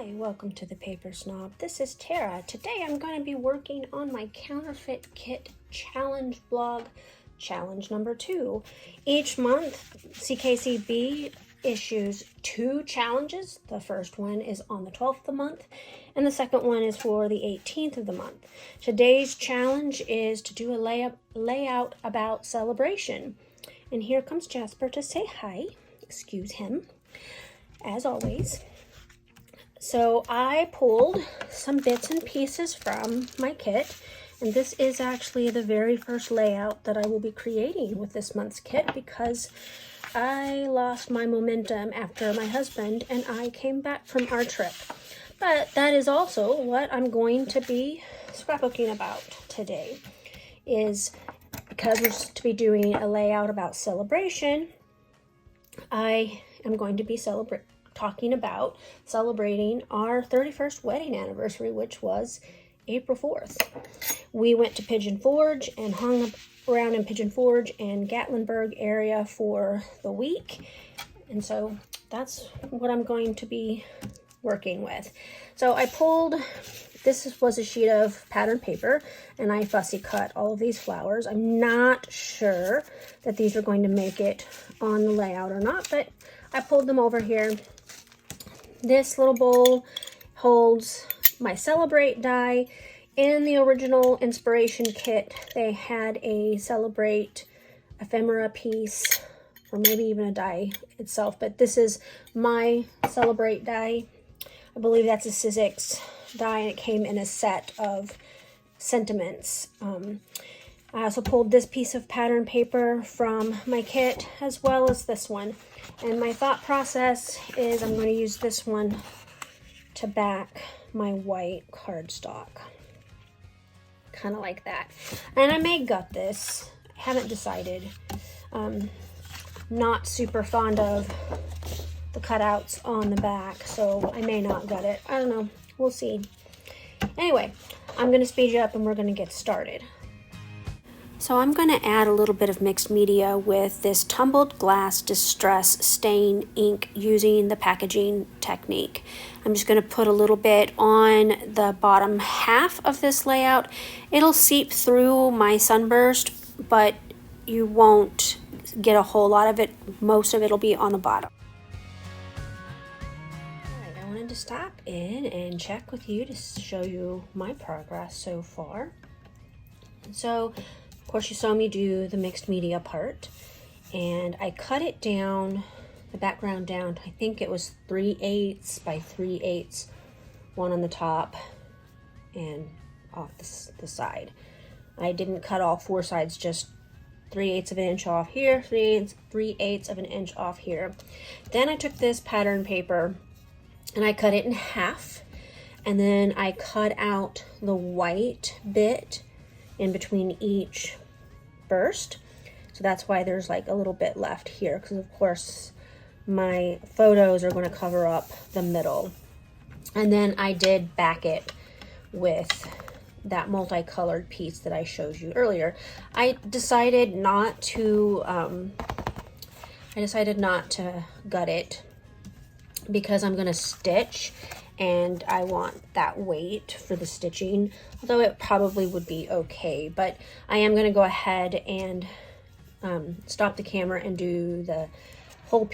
Hi, welcome to the Paper Snob. This is Tara. Today I'm going to be working on my Counterfeit Kit Challenge blog, challenge number 2. Each month, CKCB issues 2 challenges. The first one is on the 12th of the month, and the second one is for the 18th of the month. Today's challenge is to do a layout about celebration. And here comes Jasper to say hi. Excuse him, as always. So I pulled some bits and pieces from my kit, and this is actually the very first layout that I will be creating with this month's kit because I lost my momentum after my husband and I came back from our trip. But that is also what I'm going to be scrapbooking about today, is because we're to be doing a layout about celebration. I am going to be talking about celebrating our 31st wedding anniversary, which was April 4th. We went to Pigeon Forge and hung around in Pigeon Forge and Gatlinburg area for the week. And so that's what I'm going to be working with. So I pulled, this was a sheet of patterned paper, and I fussy cut all of these flowers. I'm not sure that these are going to make it on the layout or not, but I pulled them over here. This little bowl holds my Celebrate die. In the original inspiration kit, they had a Celebrate ephemera piece, or maybe even a die itself, but this is my Celebrate die. I believe that's a Sizzix die, and it came in a set of sentiments. I also pulled this piece of pattern paper from my kit, as well as this one. And my thought process is I'm going to use this one to back my white cardstock. Kind of like that. And I may gut this. I haven't decided. Not super fond of the cutouts on the back, so I may not gut it. I don't know. We'll see. Anyway, I'm going to speed you up and we're going to get started. So I'm going to add a little bit of mixed media with this tumbled glass distress stain ink using the packaging technique. I'm just going to put a little bit on the bottom half of this layout. It'll seep through my sunburst, but you won't get a whole lot of it. Most of it will be on the bottom. Alright, I wanted to stop in and check with you to show you my progress so far. So, of course, you saw me do the mixed media part, and I cut it down, the background down, I think it was 3/8 by 3/8, one on the top and off the side. I didn't cut all 4 sides, just 3/8 of an inch off here, 3/8 of an inch off here. Then I took this pattern paper and I cut it in half, and then I cut out the white bit in between each burst. So that's why there's like a little bit left here, because of course my photos are going to cover up the middle. And then I did back it with that multicolored piece that I showed you earlier. I decided not to gut it because I'm going to stitch, and I want that weight for the stitching, although it probably would be okay. But I am going to go ahead and stop the camera and do the whole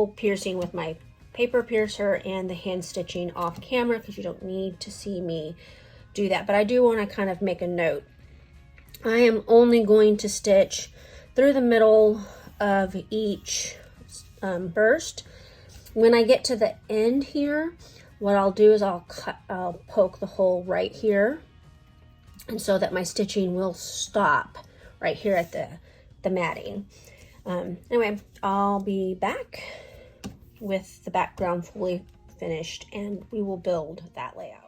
piercing with my paper piercer and the hand stitching off camera, because you don't need to see me do that. But I do want to kind of make a note. I am only going to stitch through the middle of each burst. When I get to the end here, what I'll do is I'll poke the hole right here, and so that my stitching will stop right here at the matting. Anyway, I'll be back with the background fully finished, and we will build that layout.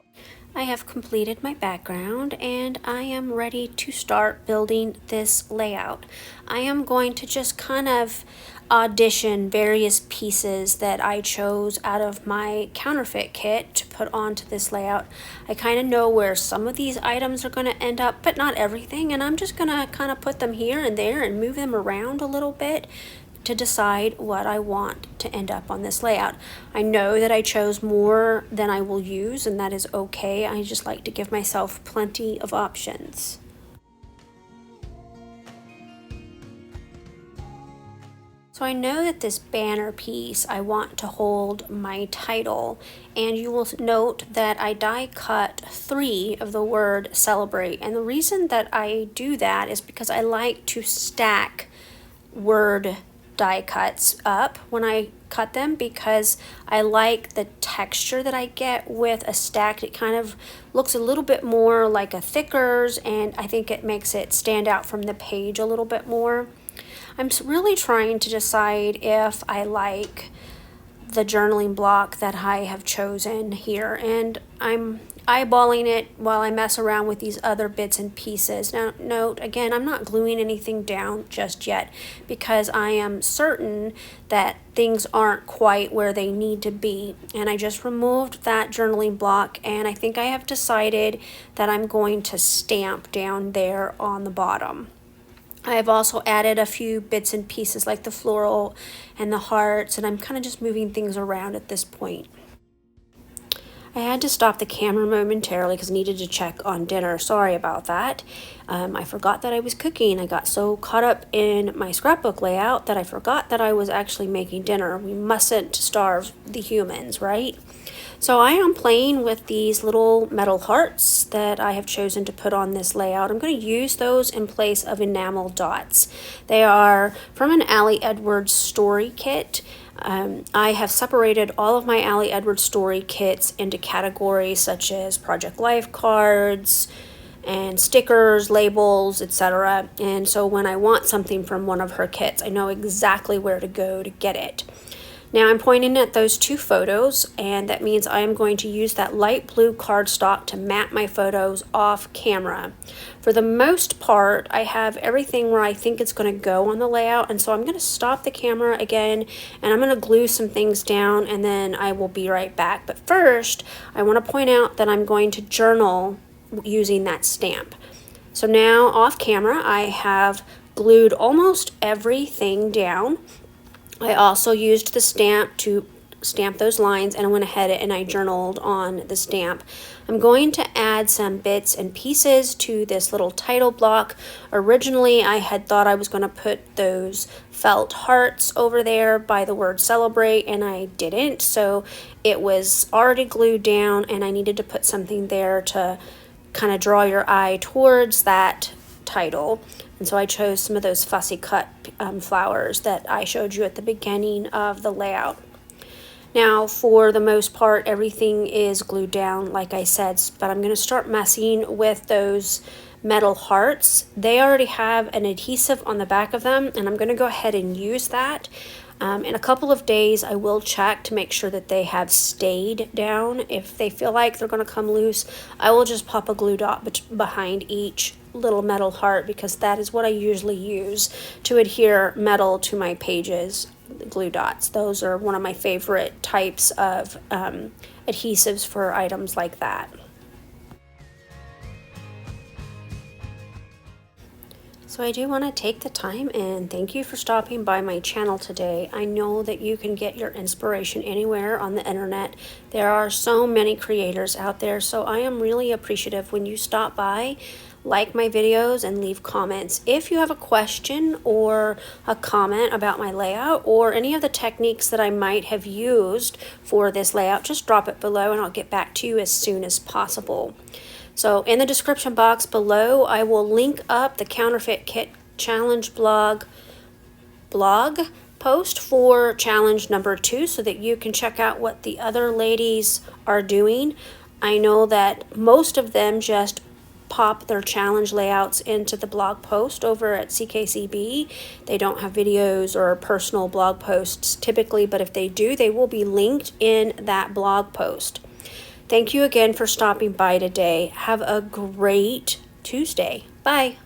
I have completed my background and I am ready to start building this layout. I am going to just kind of audition various pieces that I chose out of my Counterfeit kit to put onto this layout. I kind of know where some of these items are going to end up, but not everything, and I'm just going to kind of put them here and there and move them around a little bit to decide what I want to end up on this layout. I know that I chose more than I will use, and that is okay. I just like to give myself plenty of options. So I know that this banner piece, I want to hold my title, and you will note that I die cut 3 of the word celebrate. And the reason that I do that is because I like to stack word die cuts up when I cut them, because I like the texture that I get with a stack. It kind of looks a little bit more like a thickers, and I think it makes it stand out from the page a little bit more. I'm really trying to decide if I like the journaling block that I have chosen here, and I'm eyeballing it while I mess around with these other bits and pieces. Now note again, I'm not gluing anything down just yet, because I am certain that things aren't quite where they need to be, and I just removed that journaling block, and I think I have decided that I'm going to stamp down there on the bottom. I have also added a few bits and pieces like the floral and the hearts, and I'm kind of just moving things around at this point. I had to stop the camera momentarily because I needed to check on dinner. Sorry about that. I forgot that I was cooking. I got so caught up in my scrapbook layout that I forgot that I was actually making dinner. We mustn't starve the humans, right? So I am playing with these little metal hearts that I have chosen to put on this layout. I'm going to use those in place of enamel dots. They are from an Allie Edwards story kit. I have separated all of my Allie Edwards story kits into categories such as Project Life cards and stickers, labels, etc. And so when I want something from one of her kits, I know exactly where to go to get it. Now I'm pointing at those 2 photos, and that means I am going to use that light blue cardstock to map my photos off camera. For the most part, I have everything where I think it's going to go on the layout, and so I'm going to stop the camera again, and I'm going to glue some things down, and then I will be right back. But first, I want to point out that I'm going to journal using that stamp. So now off camera, I have glued almost everything down. I also used the stamp to stamp those lines, and I went ahead and I journaled on the stamp. I'm going to add some bits and pieces to this little title block. Originally, I had thought I was going to put those felt hearts over there by the word celebrate, and I didn't. So it was already glued down, and I needed to put something there to kind of draw your eye towards that title. And so I chose some of those fussy cut flowers that I showed you at the beginning of the layout. Now, for the most part, everything is glued down, like I said, but I'm going to start messing with those metal hearts. They already have an adhesive on the back of them, and I'm going to go ahead and use that. In a couple of days, I will check to make sure that they have stayed down. If they feel like they're going to come loose, I will just pop a glue dot behind each little metal heart, because that is what I usually use to adhere metal to my pages, glue dots. Those are one of my favorite types of adhesives for items like that. So I do want to take the time and thank you for stopping by my channel today. I know that you can get your inspiration anywhere on the internet. There are so many creators out there, so I am really appreciative when you stop by, like my videos, and leave comments. If you have a question or a comment about my layout or any of the techniques that I might have used for this layout, just drop it below and I'll get back to you as soon as possible. So in the description box below, I will link up the Counterfeit Kit Challenge blog post for challenge number 2 so that you can check out what the other ladies are doing. I know that most of them just pop their challenge layouts into the blog post over at CKCB. They don't have videos or personal blog posts typically, but if they do, they will be linked in that blog post. Thank you again for stopping by today. Have a great Tuesday. Bye.